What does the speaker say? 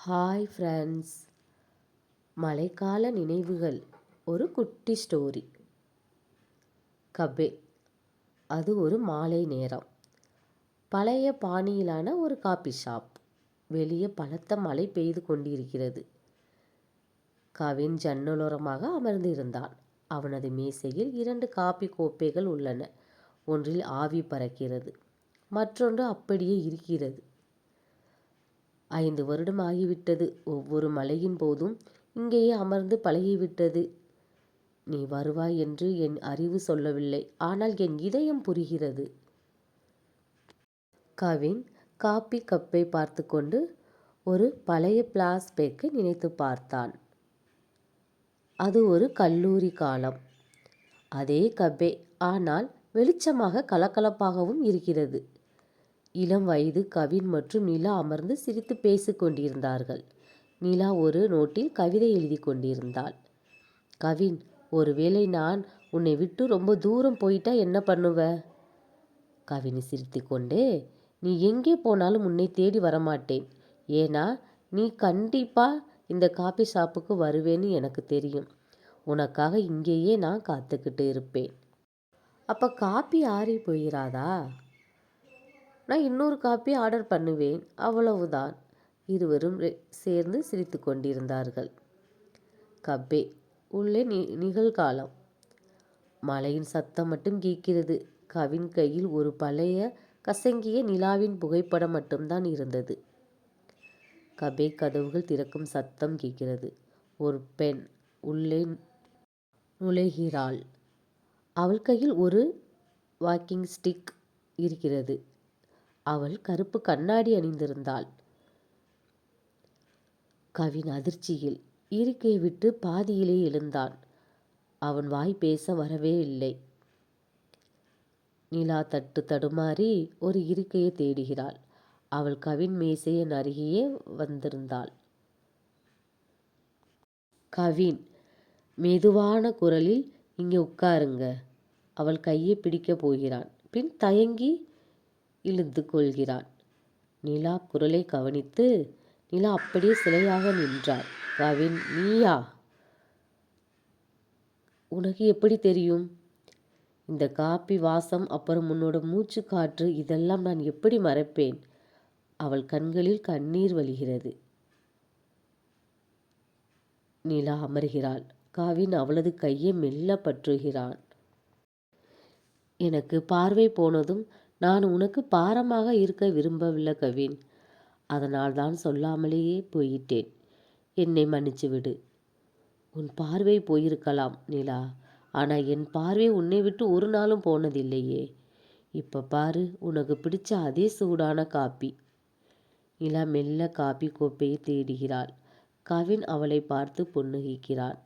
Hi friends, மழைக்கால நினைவுகள். ஒரு குட்டி ஸ்டோரி. கபே. அது ஒரு மாலை நேரம். பழைய பாணியிலான ஒரு காபி ஷாப். வெளியே பலத்த மழை பெய்து கொண்டிருக்கிறது. கவின் ஜன்னலோரமாக அமர்ந்து இருந்தான். அவனது மேசையில் 2 காபி கோப்பைகள் உள்ளன. ஒன்றில் ஆவி பறக்கிறது, மற்றொன்று அப்படியே இருக்கிறது. 5 வருடம் ஆகிவிட்டது. ஒவ்வொரு மழையின் போதும் இங்கேயே அமர்ந்து பழகிவிட்டது. நீ வருவாய் என்று என் அறிவு சொல்லவில்லை, ஆனால் என் இதயம் புரிகிறது. கவின் காபி கப்பை பார்த்து கொண்டு ஒரு பழைய பிளாஷ்பேக்கை நினைத்து பார்த்தான். அது ஒரு கல்லூரி காலம். அதே கபே, ஆனால் வெளிச்சமாக கலகலப்பாகவும் இருக்கிறது. இளம் வயது கவின் மற்றும் நிலா அமர்ந்து சிரித்து பேசிக் கொண்டிருந்தார்கள். நிலா ஒரு நோட்டில் கவிதை எழுதி கொண்டிருந்தாள். கவின், ஒருவேளை நான் உன்னை விட்டு ரொம்ப தூரம் போயிட்டா என்ன பண்ணுவ? கவின் சிரித்து கொண்டே, நீ எங்கே போனாலும் உன்னை தேடி வரமாட்டேன். ஏன்னா நீ கண்டிப்பா இந்த காபி ஷாப்புக்கு வருவேன்னு எனக்கு தெரியும். உனக்காக இங்கேயே நான் காத்துக்கிட்டு இருப்பேன். அப்ப காபி ஆறி போயிராதா? நான் இன்னொரு காப்பி ஆர்டர் பண்ணுவேன், அவ்வளவுதான். இருவரும் சேர்ந்து சிரித்து கொண்டிருந்தார்கள். கப்பே. உள்ளே நிகழ்காலம். மழையின் சத்தம் மட்டும் கேட்கிறது. கவின் கையில் ஒரு பழைய கசங்கிய நிலாவின் புகைப்படம் மட்டும்தான் இருந்தது. கபே கதவுகள் திறக்கும் சத்தம் கேட்கிறது. ஒரு பெண் உள்ளே நுழைகிறாள். அவள் கையில் ஒரு வாக்கிங் ஸ்டிக் இருக்கிறது. அவள் கருப்பு கண்ணாடி அணிந்திருந்தாள். கவின் அதிர்ச்சியில் இருக்கையை விட்டு பாதியிலே எழுந்தான். அவன் வாய் பேச வரவே இல்லை. நிலா தடுமாறி ஒரு இருக்கையை தேடுகிறாள். அவள் கவின் மேசையின் அருகே வந்திருந்தாள். கவின் மெதுவான குரலில், இங்கே உட்காருங்க. அவள் கையை பிடிக்கப் போகிறான். பின் தயங்கி இழுத்து கொள்கிறான். நிலா குரலை கவனித்து நிலா அப்படியே சிலையாக நின்றாள். கவின், நீயா? உனக்கு எப்படி தெரியும்? இந்த காப்பி வாசம், அப்புறம் உன்னோட மூச்சு காற்று, இதெல்லாம் நான் எப்படி மறைப்பேன்? அவள் கண்களில் கண்ணீர் வழிகிறது. நிலா அமர்கிறாள். கவின் அவளது கையை மெல்ல பற்றுகிறான். எனக்கு பார்வை போனதும் நான் உனக்கு பாரமாக இருக்க விரும்பவில்லை கவின். அதனால்தான் சொல்லாமலேயே போயிட்டேன். என்னை மன்னிச்சு விடு. உன் பார்வை போயிருக்கலாம் நிலா, ஆனால் என் பார்வை உன்னை விட்டு ஒரு நாளும் போனதில்லையே. இப்போ பாரு, உனக்கு பிடிச்ச அதே சூடான காப்பி. நிலா மெல்ல காப்பி கோப்பையை தேடுகிறாள். கவின் அவளை பார்த்து புன்னகைக்கிறான்.